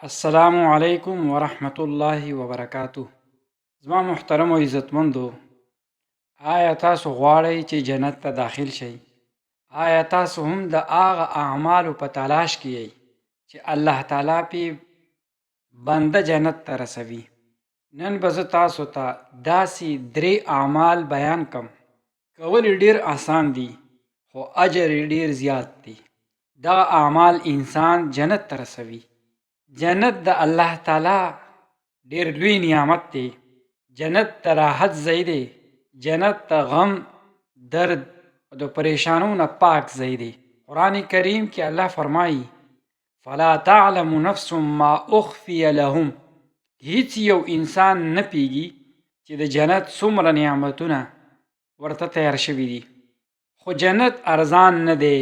السلام علیکم ورحمت الله وبرکاتہ. زما محترم او عزتمندو، آیا تاسو غواړئ چې جنت ته داخل شئ؟ آیا تاسو هم د هغه اعمالو په تلاش کې یئ چې الله تعالی پې بنده جنت ته رسوي؟ نن به زه تاسو ته داسې 3 اعمال بیان کم. کول یې ډېر آسان دي خو اجر یې ډېر زیات دی. دغه اعمال انسان جنت ته رسوي. جنت د الله تعالی ډېر لوی نعمت دی. جنت د راحت ځای دی. جنت د غم، درد او د پریشانو نه پاک ځای دی. قرآن کریم کې الله فرمایي فلا تعلم نفس ما اخفی لهم. هیڅ یو انسان نه پیږي چې د جنت څومره نعمتونه ورته تیار شوي دي. خو جنت ارزان نه دی.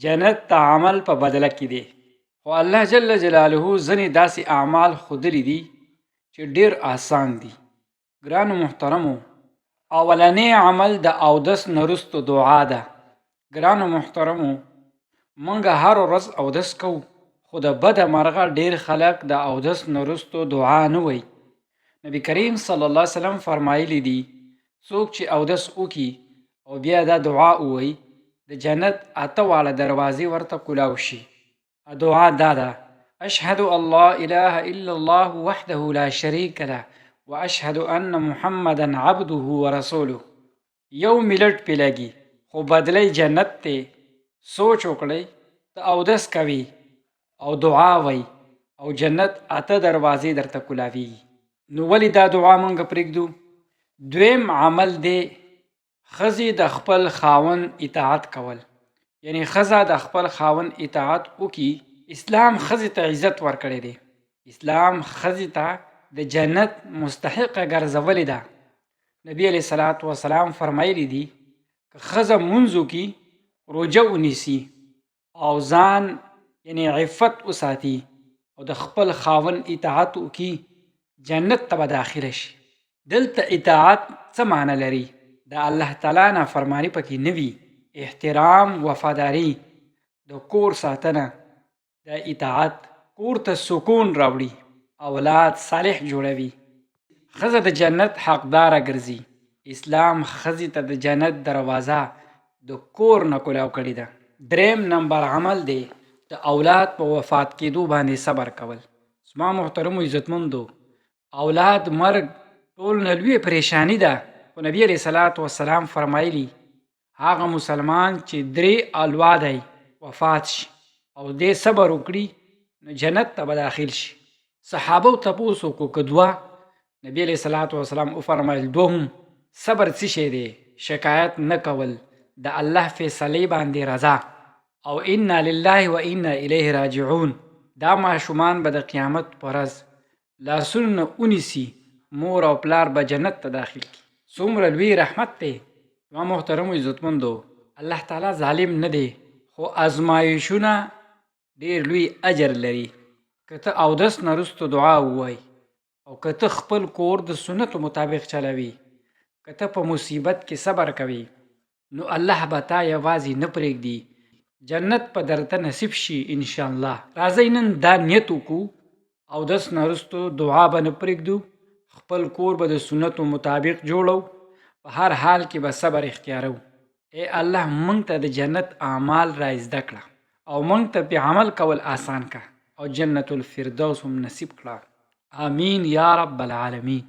جنت د عمل په بدله کې دی. خو الله جل جلاله ځینې داسې اعمال ښودلي دي چې ډېر آسان دي. ګرانو محترمو، اولنی عمل د اودس نه وروسته دعا ده. ګرانو محترمو، موږ هر ورځ اودس کوو، خو د بده مرغه ډېر خلک د اودس نه وروسته دعا نه وایي. نبی کریم صلی الله علیه وسلم فرمایلی دي څوک چې اودس وکړي او بیا دا دعا ووایي د جنت 8 واړه دروازې ورته کلاو شي. دعا دا ده: اشهد ان لا اله الا الله وحده لا شریک له واشهد ان محمدا عبده ورسوله. یو ملت پې لګي خو بدلی جنت دی. سوچ وکړئ، ته اودس کوي او دعا وی او جنت 8 دروازې درته کلاویږي. نو ولې دا دعا موږ پرېږدو؟ دویم عمل دی ښځې د خپل خاوند اطاعت کول. یعنی ښځه د خپل خاوند اطاعت وکړي. اسلام ښځې ته عزت ورکړی دی. اسلام ښځې ته د جنت مستحقه ګرځولې ده. نبی علیه صلات وسلام فرمایلی دي که ښځه مونځ وکړي، روژه ونیسي او ځان یعنی عفت وساتي او د خپل خاوند اطاعت وکړي، جنت ته به داخله شي. دلته اطاعت څه معنی لري؟ د الله تعالی نافرماني پکې نه وي. احترام، وفاداري، د کور ساتنه، د اطاعت کور ته سکون راوړي، اولاد صالح جوړوي، ښځه د جنت حقداره ګرځي. اسلام ښځې ته د جنت دروازه د کور نه کلاو کړې ده. دریم نمبر عمل دی د اولاد په وفات کېدو باندې صبر کول. زما محترمو عزتمندو، اولاد مرګ ټول نه لویه پریشانی ده. خو نبی علیه صلات وسلام فرمایلی هغه مسلمان چې 3 اولاد وفات شي او دې صبر وکړي نو جنت ته به داخل شي. صحابه تپوس وکړو که 2؟ نبی علیه صلات وسلام وفرمایل 2 صبر څه شی دی؟ شکایت نه کول، د الله فیصلې باندې رضا، او انا لله و انا الیه راجعون. دا ماشومان به د قیامت په ورځ لاسونه ونیسي، مور او پلار به جنت ته داخل کړي. څومره لوی رحمت دی. ما محترمو عزتمندو، الله تعالی ظالم نه دی، خو ازمایښونه ډېر لوی اجر لري. که ته اودس نه وروسته دعا ووایي او که ته خپل کور د سنتو مطابق چلوي، که ته په مصیبت کې صبر کوي، نو الله به تا یوازې نه پرېږدي، جنت په درته نصیب شي انشاءالله. راځئ نن دا نیت وکړو، اودس نه وروسته دعا به نه پرېږدو، خپل کور به د سنتو مطابق جوړو، په هر حال کې به صبر اختیارو. ای الله موږ ته د جنت اعمال را زده کړه او موږ ته پې عمل کول آسان کړه او جنت الفردوس هم نصیب کړه. آمین یا رب العالمین.